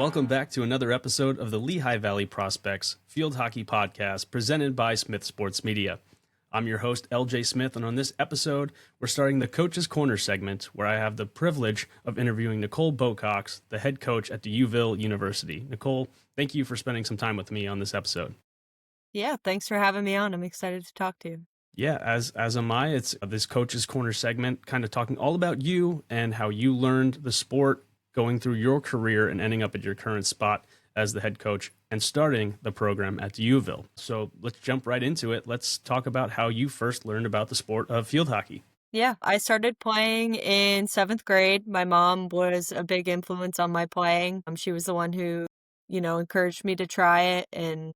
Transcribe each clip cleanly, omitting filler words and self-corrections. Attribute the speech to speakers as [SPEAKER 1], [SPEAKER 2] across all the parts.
[SPEAKER 1] Welcome back to another episode of the Lehigh Valley Prospects Field Hockey Podcast presented by Smith Sports Media. I'm your host, LJ Smith, and on this episode, we're starting the Coach's Corner segment where I have the privilege of interviewing Nicole Bocox, the head coach at the Uville University. Nicole, thank you for spending some time with me on this episode.
[SPEAKER 2] Yeah, thanks for having me on. I'm excited to talk to you.
[SPEAKER 1] Yeah, as am I. It's this Coach's Corner segment, kind of talking all about you and how you learned the sport, going through your career and ending up at your current spot as the head coach and starting the program at Uville. So let's jump right into it. Let's talk about how you first learned about the sport of field hockey.
[SPEAKER 2] Yeah, I started playing in 7th grade. My mom was a big influence on my playing. She was the one who, encouraged me to try it. And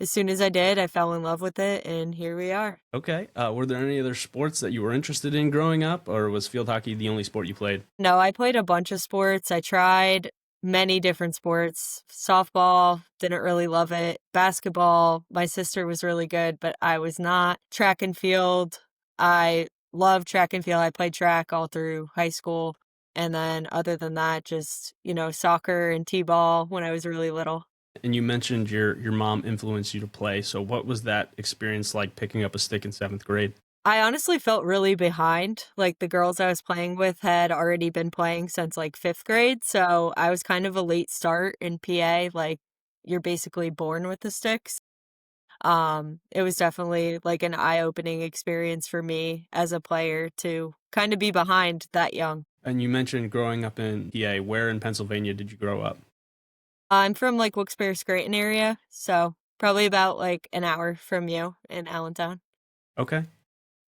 [SPEAKER 2] as soon as I did, I fell in love with it. And here we are.
[SPEAKER 1] Okay. Were there any other sports that you were interested in growing up, or was field hockey the only sport you played?
[SPEAKER 2] No, I played a bunch of sports. I tried many different sports. Softball, didn't really love it. Basketball, my sister was really good, but I was not. Track and field, I loved track and field. I played track all through high school. And then other than that, just, soccer and t-ball when I was really little.
[SPEAKER 1] And you mentioned your mom influenced you to play. So what was that experience like picking up a stick in 7th grade?
[SPEAKER 2] I honestly felt really behind. Like the girls I was playing with had already been playing since like 5th grade. So I was kind of a late start in PA. Like you're basically born with the sticks. It was definitely like an eye-opening experience for me as a player to kind of be behind that young.
[SPEAKER 1] And you mentioned growing up in PA. Where in Pennsylvania did you grow up?
[SPEAKER 2] I'm from like Wilkes-Barre-Scranton area, so probably about like an hour from you in Allentown.
[SPEAKER 1] Okay.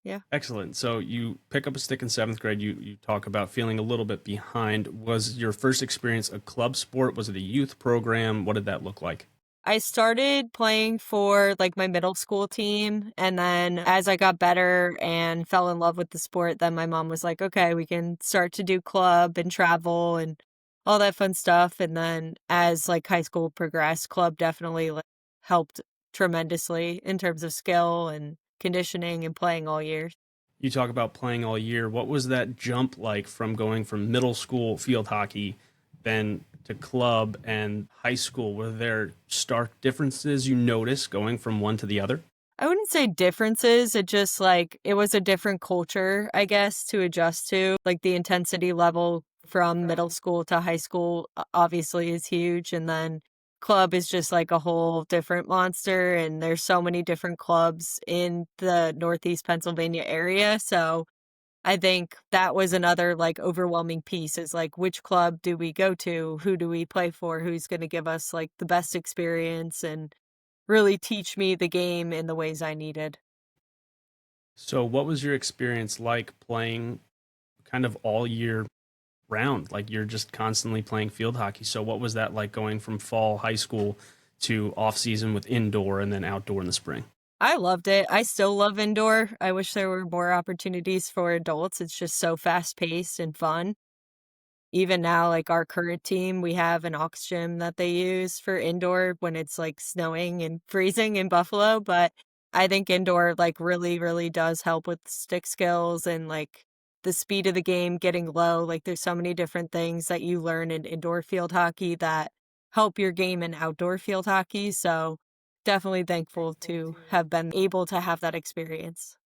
[SPEAKER 2] Yeah.
[SPEAKER 1] Excellent. So you pick up a stick in 7th grade. You talk about feeling a little bit behind. Was your first experience a club sport? Was it a youth program? What did that look like?
[SPEAKER 2] I started playing for like my middle school team, and then as I got better and fell in love with the sport, then my mom was like, okay, we can start to do club and travel and all that fun stuff. And then as like high school progressed, club definitely like helped tremendously in terms of skill and conditioning and playing all year.
[SPEAKER 1] You talk about playing all year. What was that jump like from going from middle school field hockey then to club and high school? Were there stark differences you noticed going from one to the other?
[SPEAKER 2] I wouldn't say differences. It just like it was a different culture, I guess, to adjust to. Like the intensity level from middle school to high school obviously is huge. And then club is just like a whole different monster. And there's so many different clubs in the Northeast Pennsylvania area. So I think that was another like overwhelming piece is like, which club do we go to? Who do we play for? Who's going to give us like the best experience and really teach me the game in the ways I needed.
[SPEAKER 1] So what was your experience like playing kind of all year round? Like you're just constantly playing field hockey. So what was that like going from fall high school to off season with indoor and then outdoor in the spring?
[SPEAKER 2] I loved it. I still love indoor. I wish there were more opportunities for adults. It's just so fast paced and fun. Even now, like our current team, we have an aux gym that they use for indoor when it's like snowing and freezing in Buffalo. But I think indoor like really, really does help with stick skills and like the speed of the game getting low. Like there's so many different things that you learn in indoor field hockey that help your game in outdoor field hockey. So definitely thankful to have been able to have that experience.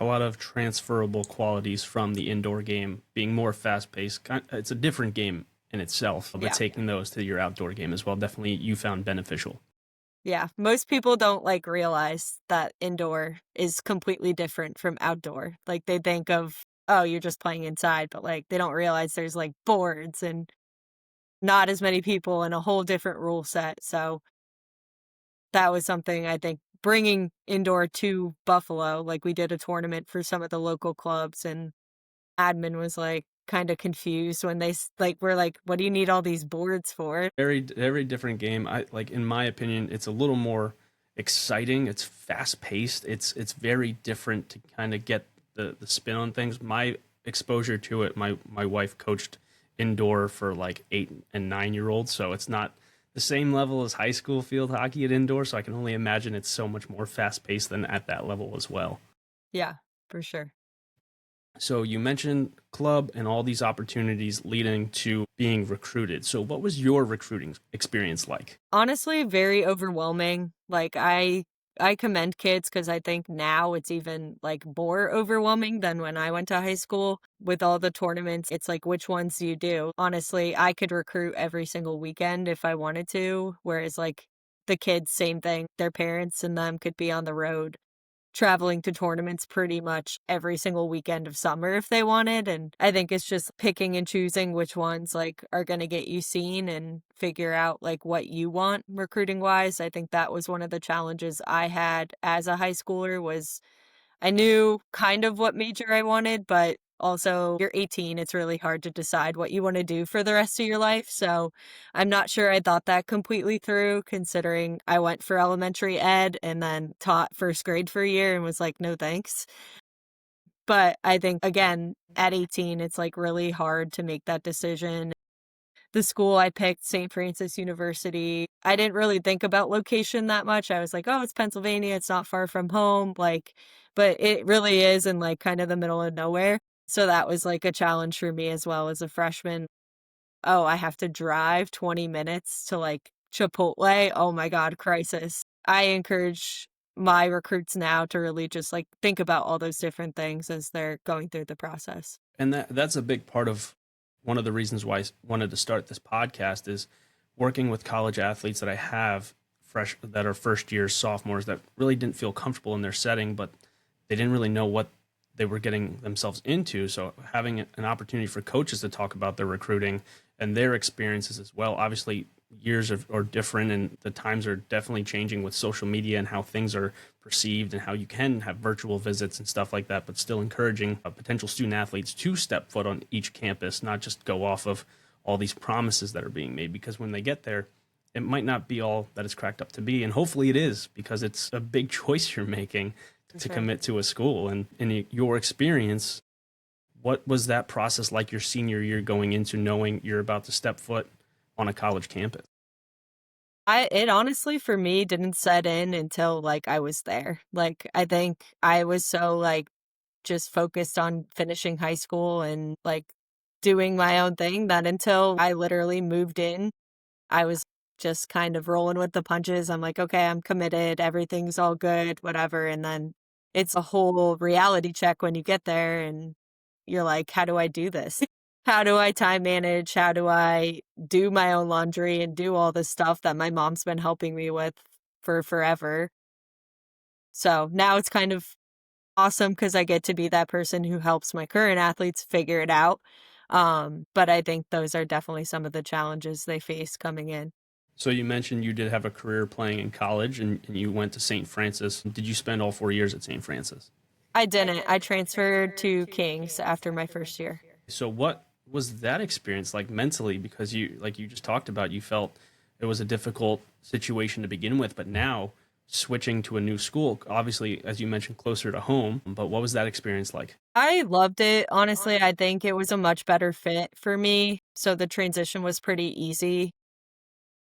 [SPEAKER 1] A lot of transferable qualities from the indoor game being more fast paced. It's a different game in itself, but
[SPEAKER 2] Yeah.
[SPEAKER 1] taking those to your outdoor game as well, definitely you found beneficial.
[SPEAKER 2] Yeah, most people don't like realize that indoor is completely different from outdoor. Like they think of, oh, you're just playing inside, but like they don't realize there's like boards and not as many people and a whole different rule set. So that was something I think bringing indoor to Buffalo, like we did a tournament for some of the local clubs and admin was like kind of confused when they like were like, what do you need all these boards for?
[SPEAKER 1] Very different game. I like, in my opinion, it's a little more exciting. It's fast paced. It's very different to kind of get the spin on things. My exposure to it, my wife coached indoor for like 8 and 9 year olds, so it's not the same level as high school field hockey at indoor. So I can only imagine it's so much more fast paced than at that level as well.
[SPEAKER 2] Yeah, for sure.
[SPEAKER 1] So you mentioned club and all these opportunities leading to being recruited. So what was your recruiting experience like?
[SPEAKER 2] Honestly, very overwhelming. Like I commend kids because I think now it's even like more overwhelming than when I went to high school with all the tournaments. It's like which ones do you do? Honestly, I could recruit every single weekend if I wanted to, whereas like the kids, same thing. Their parents and them could be on the road traveling to tournaments pretty much every single weekend of summer if they wanted. And I think it's just picking and choosing which ones like are going to get you seen and figure out like what you want recruiting wise. I think that was one of the challenges I had as a high schooler was I knew kind of what major I wanted, but also you're 18, it's really hard to decide what you want to do for the rest of your life. So I'm not sure I thought that completely through, considering I went for elementary ed and then taught first grade for a year and was like, no thanks. But I think, again, at 18, it's like really hard to make that decision. The school I picked, St. Francis University, I didn't really think about location that much. I was like, "Oh, it's Pennsylvania, it's not far from home," like, but it really is in, like, kind of the middle of nowhere. So that was, like, a challenge for me as well as a freshman. Oh, I have to drive 20 minutes to, like, Chipotle? Oh my god, crisis. I encourage my recruits now to really just, like, think about all those different things as they're going through the process.
[SPEAKER 1] And that's a big part of one of the reasons why I wanted to start this podcast is working with college athletes that I have fresh that are first year sophomores that really didn't feel comfortable in their setting, but they didn't really know what they were getting themselves into. So having an opportunity for coaches to talk about their recruiting and their experiences as well. Obviously, are different, and the times are definitely changing with social media and how things are perceived, and how you can have virtual visits and stuff like that. But still encouraging potential student athletes to step foot on each campus, not just go off of all these promises that are being made. Because when they get there, it might not be all that it's cracked up to be, and hopefully it is, because it's a big choice you're making
[SPEAKER 2] For
[SPEAKER 1] to
[SPEAKER 2] sure.
[SPEAKER 1] commit to a school. And in your experience, what was that process like your senior year, going into knowing you're about to step foot on a college campus?
[SPEAKER 2] It honestly for me didn't set in until like I was there. Like I think I was so like just focused on finishing high school and like doing my own thing that until I literally moved in, I was just kind of rolling with the punches. I'm like, okay, I'm committed, everything's all good, whatever. And then it's a whole reality check when you get there and you're like, how do I do this? How do I time manage? How do I do my own laundry and do all this stuff that my mom's been helping me with for forever? So now it's kind of awesome because I get to be that person who helps my current athletes figure it out. But I think those are definitely some of the challenges they face coming in.
[SPEAKER 1] So you mentioned you did have a career playing in college, and you went to St. Francis. Did you spend all 4 years at St. Francis?
[SPEAKER 2] I didn't. I transferred to King's after my first year.
[SPEAKER 1] So what was that experience like mentally? Because like you just talked about, you felt it was a difficult situation to begin with, but now switching to a new school, obviously, as you mentioned, closer to home. But what was that experience like?
[SPEAKER 2] I loved it. Honestly, I think it was a much better fit for me. So the transition was pretty easy.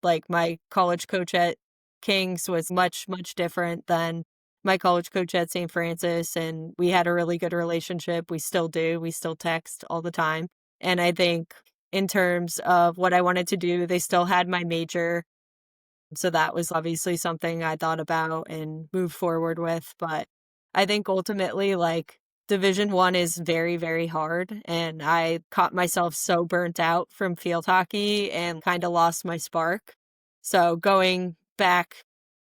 [SPEAKER 2] Like my college coach at King's was much, much different than my college coach at St. Francis. And we had a really good relationship. We still do. We still text all the time. And I think in terms of what I wanted to do, they still had my major. So that was obviously something I thought about and moved forward with. But I think ultimately, like, Division One is very, very hard. And I caught myself so burnt out from field hockey and kind of lost my spark. So going back,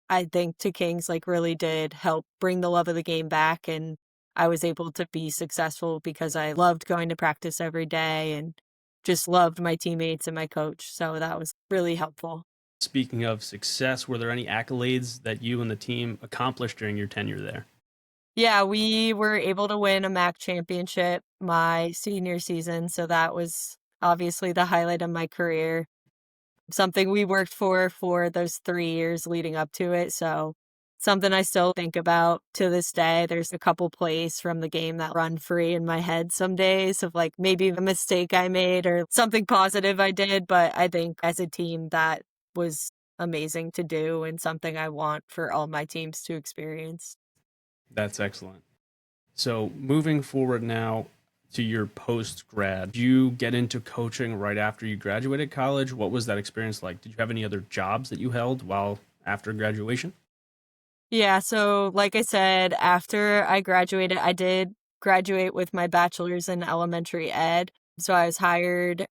[SPEAKER 2] I think to Kings like really did help bring the love of the game back. And I was able to be successful because I loved going to practice every day and just loved my teammates and my coach. So that was really helpful.
[SPEAKER 1] Speaking of success, were there any accolades that you and the team accomplished during your tenure there?
[SPEAKER 2] Yeah, we were able to win a MAC championship my senior season, so that was obviously the highlight of my career. Something we worked for those 3 years leading up to it, so something I still think about to this day. There's a couple plays from the game that run free in my head some days of, like, maybe a mistake I made or something positive I did, but I think as a team, that was amazing to do and something I want for all my teams to experience.
[SPEAKER 1] That's excellent. So moving forward now, to your post grad. Did you get into coaching right after you graduated college? What was that experience like? Did you have any other jobs that you held while after graduation?
[SPEAKER 2] Yeah, so like I said, after I graduated, I did graduate with my bachelor's in elementary ed. So I was hired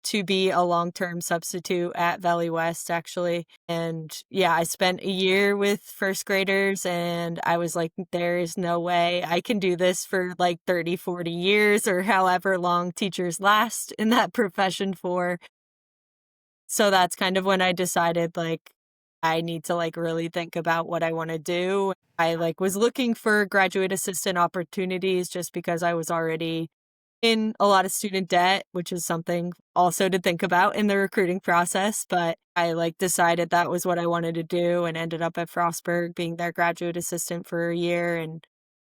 [SPEAKER 2] to be a long-term substitute at Valley West, actually. And yeah, I spent a year with first graders and I was like, there is no way I can do this for like 30, 40 years or however long teachers last in that profession for. So that's kind of when I decided, like, I need to, like, really think about what I wanna do. I, like, was looking for graduate assistant opportunities just because I was already in a lot of student debt, which is something also to think about in the recruiting process, but I, like, decided that was what I wanted to do and ended up at Frostburg being their graduate assistant for a year and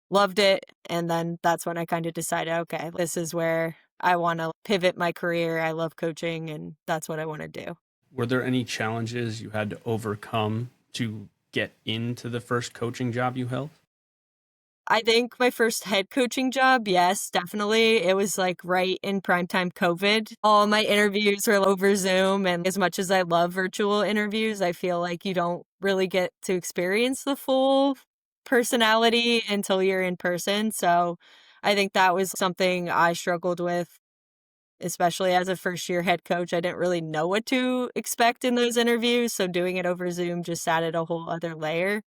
[SPEAKER 2] loved it, and then that's when I kinda decided, "Okay, this is where I wanna pivot my career. I love coaching, and that's what I wanna do."
[SPEAKER 1] Were there any challenges you had to overcome to get into the first coaching job you held?
[SPEAKER 2] I think my first head coaching job, yes, definitely. It was, like, right in primetime COVID. All my interviews were over Zoom, and as much as I love virtual interviews, I feel like you don't really get to experience the full personality until you're in person, so I think that was something I struggled with, especially as a first-year head coach. I didn't really know what to expect in those interviews, so doing it over Zoom just added a whole other layer.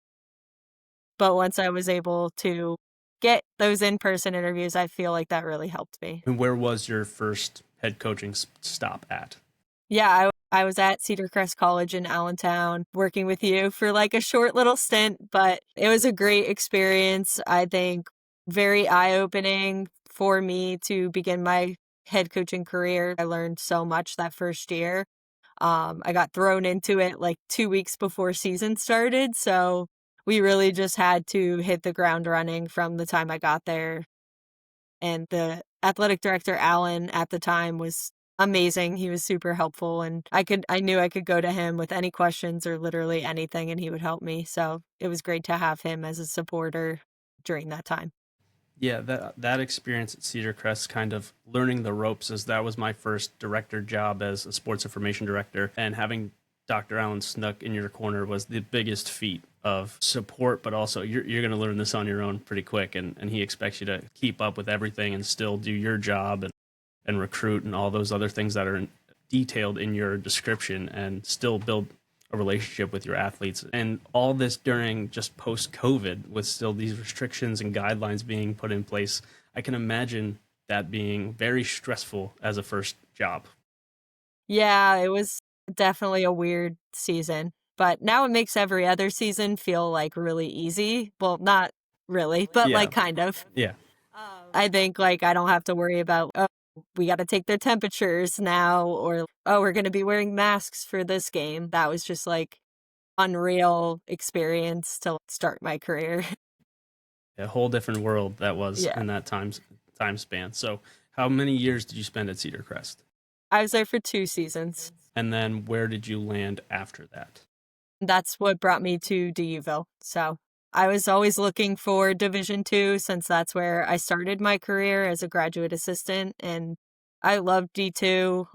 [SPEAKER 2] But once I was able to get those in-person interviews, I feel like that really helped me.
[SPEAKER 1] And where was your first head coaching stop at?
[SPEAKER 2] Yeah, I was at Cedar Crest College in Allentown working with you for, like, a short little stint, but it was a great experience, I think very eye-opening for me to begin my head coaching career. I learned so much that first year. I got thrown into it, like, 2 weeks before season started, so we really just had to hit the ground running from the time I got there, and the athletic director, Alan, at the time was amazing. He was super helpful, and I knew I could go to him with any questions or literally anything, and he would help me, so it was great to have him as a supporter during that time.
[SPEAKER 1] Yeah, that experience at Cedar Crest, kind of learning the ropes, as that was my first director job as a sports information director, and having Dr. Alan Snook in your corner was the biggest feat of support, but also you're going to learn this on your own pretty quick, and he expects you to keep up with everything and still do your job and recruit and all those other things that are detailed in your description and still build a relationship with your athletes. And all this during just post COVID with still these restrictions and guidelines being put in place. I can imagine that being very stressful as a first job.
[SPEAKER 2] Yeah, it was definitely a weird season, but now it makes every other season feel, like, really easy. Well, not really, but,
[SPEAKER 1] Yeah.
[SPEAKER 2] like, kind of.
[SPEAKER 1] Yeah.
[SPEAKER 2] I think, like, I don't have to worry about, "Oh, we gotta take their temperatures now," or, "Oh, we're gonna be wearing masks for this game." That was just, like, unreal experience to start my career.
[SPEAKER 1] A whole different world that was
[SPEAKER 2] Yeah.
[SPEAKER 1] in that time span. So how many years did you spend at Cedar Crest?
[SPEAKER 2] I was there for 2 seasons.
[SPEAKER 1] And then where did you land after that?
[SPEAKER 2] That's what brought me to DUville. So, I was always looking for Division II since that's where I started my career as a graduate assistant, and I loved D2,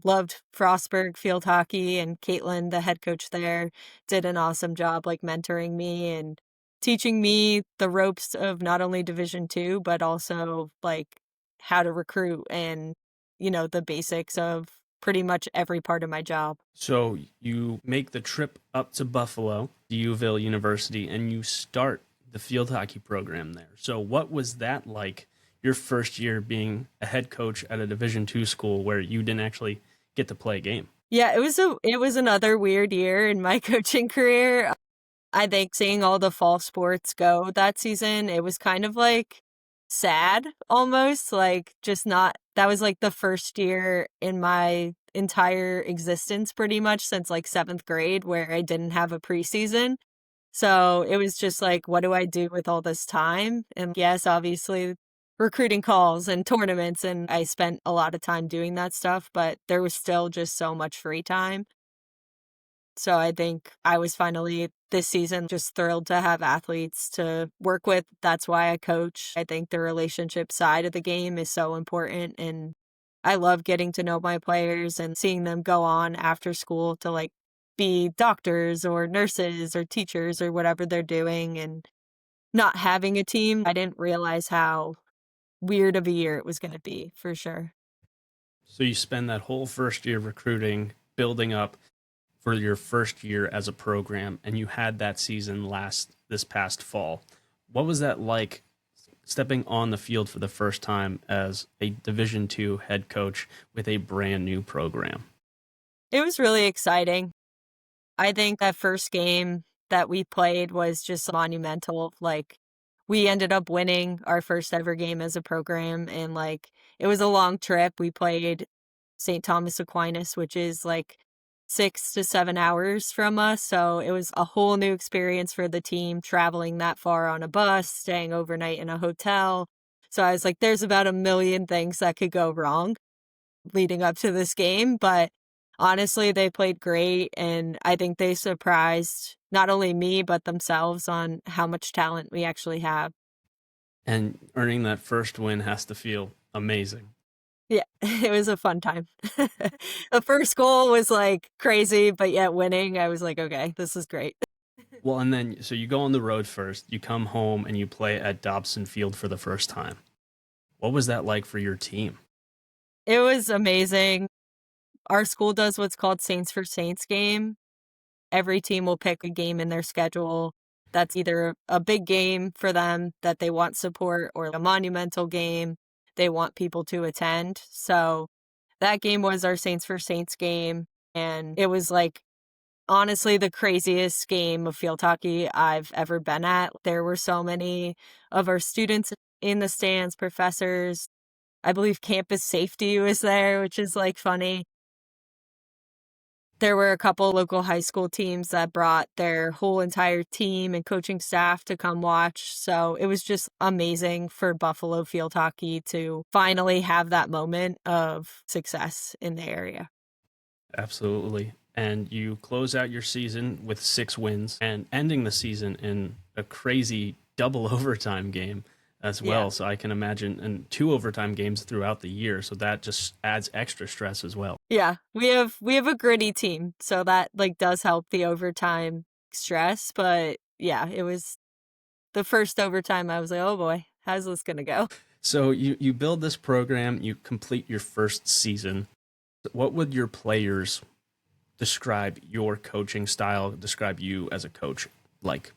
[SPEAKER 2] loved Frostburg field hockey, and Caitlin, the head coach there, did an awesome job, like, mentoring me and teaching me the ropes of not only Division II, but also, like, how to recruit and, the basics of pretty much every part of my job.
[SPEAKER 1] So you make the trip up to Buffalo, Uville University, and you start the field hockey program there. So what was that like? Your first year being a head coach at a Division two school where you didn't actually get to play a game.
[SPEAKER 2] Yeah, it was another weird year in my coaching career. I think seeing all the fall sports go that season, it was kind of, like, sad almost, like, just not that was, like, the first year in my entire existence pretty much since, like, 7th grade where I didn't have a preseason. So, it was just like, "What do I do with all this time?" And, yes, obviously, recruiting calls and tournaments, and I spent a lot of time doing that stuff, but there was still just so much free time. So I think I was finally this season, just thrilled to have athletes to work with. That's why I coach. I think the relationship side of the game is so important. And I love getting to know my players and seeing them go on after school to like be doctors or nurses or teachers or whatever they're doing. And not having a team, I didn't realize how weird of a year it was going to be for sure.
[SPEAKER 1] So you spend that whole first year recruiting, building up for your first year as a program, and you had that season this past fall. What was that like stepping on the field for the first time as a Division II head coach with a brand new program?
[SPEAKER 2] It was really exciting. I think that first game that we played was just monumental. Like, we ended up winning our first ever game as a program, and like, it was a long trip. We played St. Thomas Aquinas, which is like 6 to 7 hours from us. So it was a whole new experience for the team, traveling that far on a bus, staying overnight in a hotel. So I was like, there's about a million things that could go wrong leading up to this game, but honestly, they played great, and I think they surprised not only me, but themselves on how much talent we actually have.
[SPEAKER 1] And earning that first win has to feel amazing.
[SPEAKER 2] Yeah, it was a fun time. The first goal was like crazy, but yet winning, I was like, okay, this is great.
[SPEAKER 1] Well, and then so you go on the road first, you come home and you play at Dobson Field for the first time. What was that like for your team?
[SPEAKER 2] It was amazing. Our school does what's called Saints for Saints game. Every team will pick a game in their schedule that's either a big game for them that they want support or a monumental game they want people to attend. So that game was our Saints for Saints game. And it was like, honestly, the craziest game of field hockey I've ever been at. There were so many of our students in the stands, professors. I believe campus safety was there, which is like funny. There were a couple local high school teams that brought their whole entire team and coaching staff to come watch. So it was just amazing for Buffalo field hockey to finally have that moment of success in the area.
[SPEAKER 1] Absolutely. And you close out your season with 6 wins and ending the season in a crazy double overtime game as well.
[SPEAKER 2] Yeah.
[SPEAKER 1] So I can imagine, and 2 overtime games throughout the year. So that just adds extra stress as well.
[SPEAKER 2] Yeah, we have a gritty team, so that like does help the overtime stress, but yeah, it was the first overtime I was like, "Oh boy, how's this going to go?"
[SPEAKER 1] So you build this program, you complete your first season. What would your players describe your coaching style, describe you as a coach like?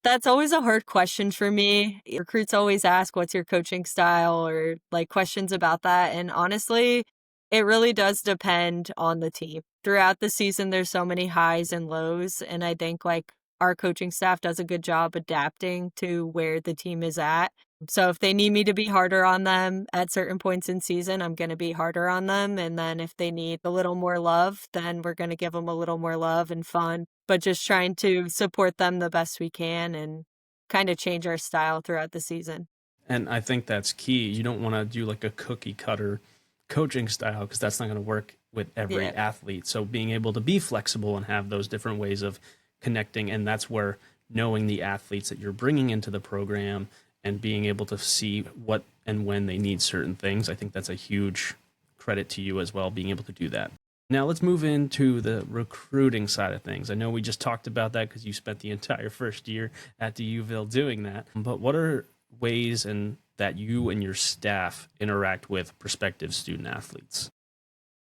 [SPEAKER 2] That's always a hard question for me. Recruits always ask, "What's your coaching style?" or like questions about that, and honestly, it really does depend on the team. Throughout the season, there's so many highs and lows, and I think like our coaching staff does a good job adapting to where the team is at. So if they need me to be harder on them at certain points in season, I'm going to be harder on them. And then if they need a little more love, then we're going to give them a little more love and fun, but just trying to support them the best we can and kind of change our style throughout the season.
[SPEAKER 1] And I think that's key. You don't want to do like a cookie cutter coaching style because that's not going to work with every
[SPEAKER 2] Yeah.
[SPEAKER 1] athlete. So being able to be flexible and have those different ways of connecting, and that's where knowing the athletes that you're bringing into the program and being able to see what and when they need certain things, I think that's a huge credit to you as well, being able to do that. Now let's move into the recruiting side of things. I know we just talked about that because you spent the entire first year at the UVille doing that, but what are ways and that you and your staff interact with prospective student athletes?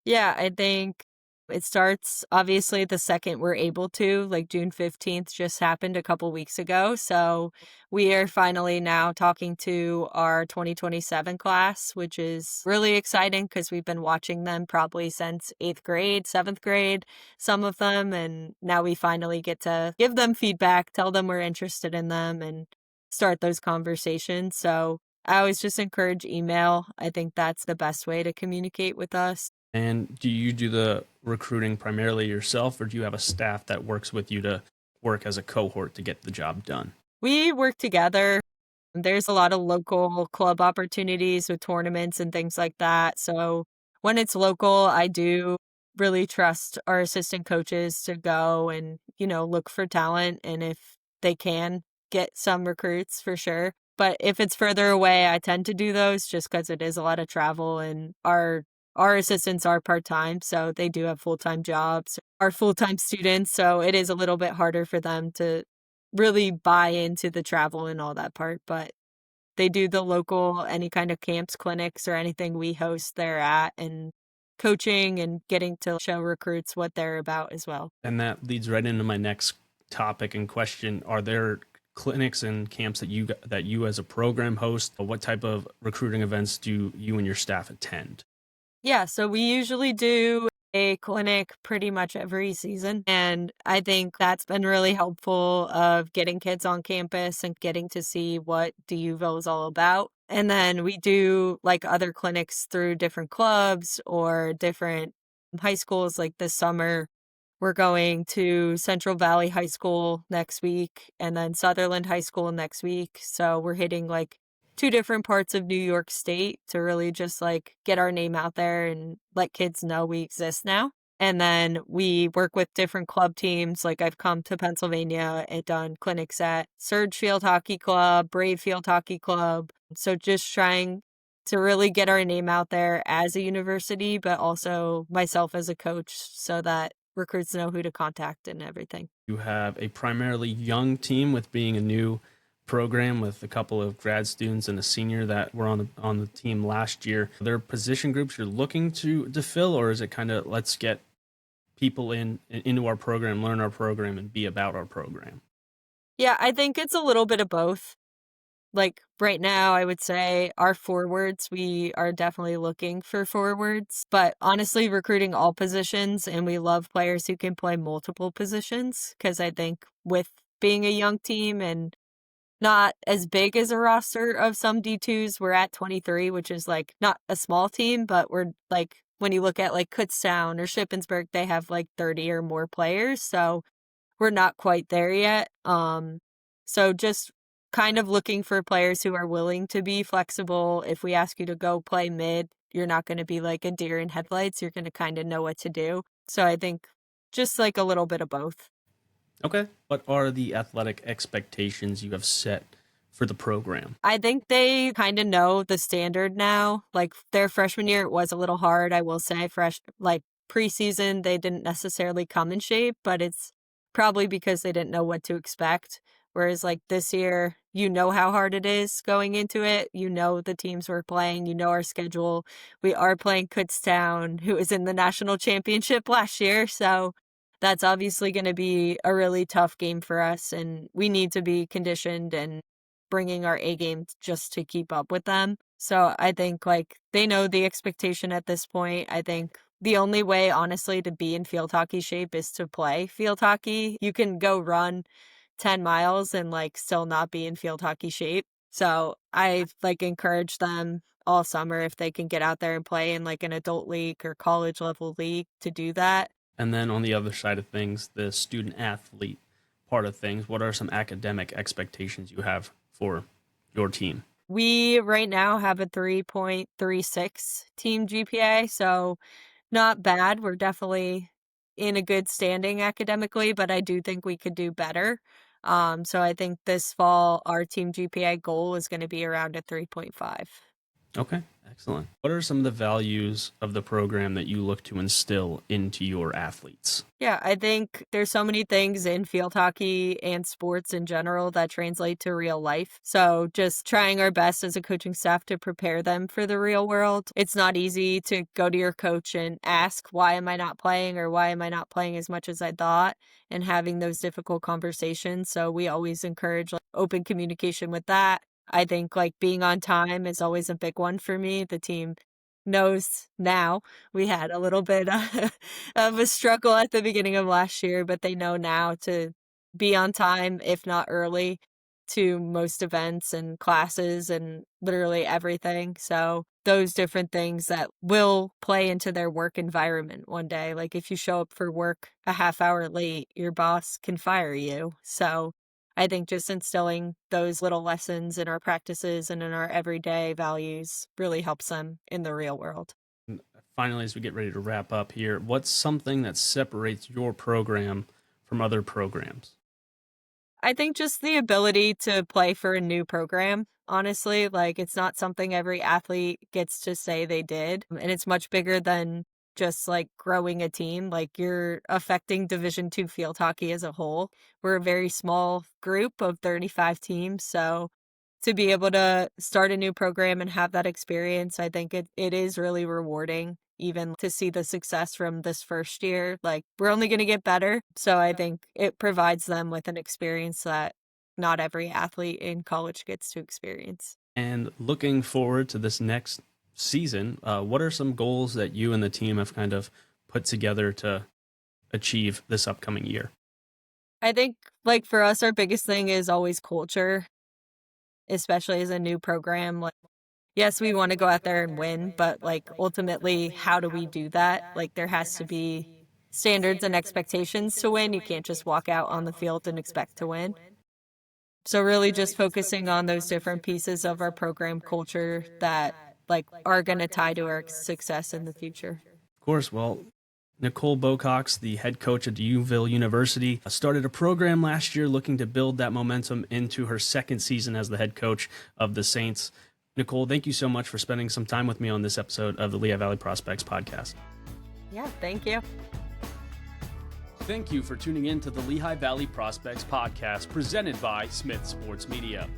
[SPEAKER 2] Yeah, I think it starts obviously the second we're able to, like June 15th just happened a couple weeks ago. So we are finally now talking to our 2027 class, which is really exciting because we've been watching them probably since 8th grade, 7th grade, some of them. And now we finally get to give them feedback, tell them we're interested in them, and start those conversations. So I always just encourage email. I think that's the best way to communicate with us.
[SPEAKER 1] And do you do the recruiting primarily yourself, or do you have a staff that works with you to work as a cohort to get the job done?
[SPEAKER 2] We work together. There's a lot of local club opportunities with tournaments and things like that. So when it's local, I do really trust our assistant coaches to go and, look for talent. And if they can get some recruits for sure. But if it's further away, I tend to do those just because it is a lot of travel and our assistants are part-time, so they do have full-time jobs, are full-time students, so it is a little bit harder for them to really buy into the travel and all that part, but they do the local any kind of camps, clinics, or anything we host there at, and coaching and getting to show recruits what they're about as well.
[SPEAKER 1] And that leads right into my next topic and question. Are there clinics and camps that you as a program host? What type of recruiting events do you and your staff attend?
[SPEAKER 2] Yeah, so we usually do a clinic pretty much every season, and I think that's been really helpful of getting kids on campus and getting to see what DUville is all about. And then we do like other clinics through different clubs or different high schools. Like this summer, we're going to Central Valley High School next week and then Sutherland High School next week. So we're hitting like two different parts of New York State to really just like get our name out there and let kids know we exist now. And then we work with different club teams. Like I've come to Pennsylvania and done clinics at Surge Field Hockey Club, Brave Field Hockey Club. So just trying to really get our name out there as a university, but also myself as a coach so that recruits know who to contact and everything.
[SPEAKER 1] You have a primarily young team with being a new program with a couple of grad students and a senior that were on the team last year. Are there position groups you're looking to fill, or is it kind of let's get people into our program, learn our program, and be about our program?
[SPEAKER 2] Yeah, I think it's a little bit of both. Like right now, I would say our forwards, we are definitely looking for forwards, but honestly, recruiting all positions, and we love players who can play multiple positions because I think with being a young team and not as big as a roster of some D2s, we're at 23, which is like not a small team, but we're like when you look at like Kutztown or Shippensburg, they have like 30 or more players. So we're not quite there yet. So just kind of looking for players who are willing to be flexible. If we ask you to go play mid, you're not going to be like a deer in headlights. You're going to kind of know what to do. So I think just like a little bit of both.
[SPEAKER 1] Okay. What are the athletic expectations you have set for the program?
[SPEAKER 2] I think they kind of know the standard now. Like their freshman year, it was a little hard, I will say. Like preseason, they didn't necessarily come in shape, but it's probably because they didn't know what to expect. Whereas like this year, you know how hard it is going into it. You know the teams we're playing. You know our schedule. We are playing Kutztown, who was in the national championship last year. So that's obviously going to be a really tough game for us. And we need to be conditioned and bringing our A game just to keep up with them. So I think like they know the expectation at this point. I think the only way, honestly, to be in field hockey shape is to play field hockey. You can go run 10 miles and like still not be in field hockey shape. So I like encourage them all summer if they can get out there and play in like an adult league or college level league to do that.
[SPEAKER 1] And then on the other side of things, the student athlete part of things, what are some academic expectations you have for your team?
[SPEAKER 2] We right now have a 3.36 team GPA, so not bad. We're definitely in a good standing academically, but I do think we could do better. So I think this fall our team GPA goal is going to be around a 3.5.
[SPEAKER 1] Okay, excellent. What are some of the values of the program that you look to instill into your athletes?
[SPEAKER 2] Yeah, I think there's so many things in field hockey and sports in general that translate to real life. So just trying our best as a coaching staff to prepare them for the real world. It's not easy to go to your coach and ask, why am I not playing or why am I not playing as much as I thought? And having those difficult conversations. So we always encourage like, open communication with that. I think like being on time is always a big one for me. The team knows now. We had a little bit of a struggle at the beginning of last year, but they know now to be on time, if not early, to most events and classes and literally everything. So those different things that will play into their work environment one day. Like if you show up for work a half hour late, your boss can fire you. So I think just instilling those little lessons in our practices and in our everyday values really helps them in the real world.
[SPEAKER 1] finally, as we get ready to wrap up here, what's something that separates your program from other programs?
[SPEAKER 2] I think just the ability to play for a new program, honestly, like it's not something every athlete gets to say they did. And it's much bigger than just like growing a team. Like you're affecting Division II field hockey as a whole. We're a very small group of 35 teams. So to be able to start a new program and have that experience, I think it is really rewarding, even to see the success from this first year. Like, we're only going to get better. So I think it provides them with an experience that not every athlete in college gets to experience.
[SPEAKER 1] And looking forward to this next season, what are some goals that you and the team have kind of put together to achieve this upcoming year?
[SPEAKER 2] I think, like, for us, our biggest thing is always culture, especially as a new program. Like, yes, we want to go out there and win, but like ultimately, how do we do that? Like there has to be standards and expectations to win. You can't just walk out on the field and expect to win. So really just focusing on those different pieces of our program culture that like are going to tie to our success in the future.
[SPEAKER 1] Of course, well, Nicole Bocox, the head coach at Uville University, started a program last year looking to build that momentum into her second season as the head coach of the Saints. Nicole, thank you so much for spending some time with me on this episode of the Lehigh Valley Prospects podcast.
[SPEAKER 2] Yeah, thank you.
[SPEAKER 1] Thank you for tuning in to the Lehigh Valley Prospects podcast presented by Smith Sports Media.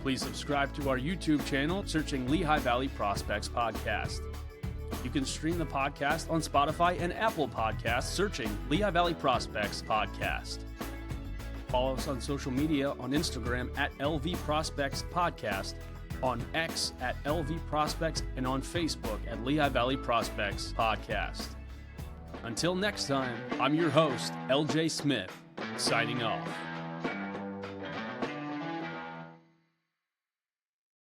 [SPEAKER 1] Please subscribe to our YouTube channel searching Lehigh Valley Prospects podcast. You can stream the podcast on Spotify and Apple Podcasts searching Lehigh Valley Prospects podcast. Follow us on social media on Instagram at LV Prospects Podcast, on X at LV Prospects, and on Facebook at Lehigh Valley Prospects Podcast. Until next time, I'm your host, LJ Smith, signing off.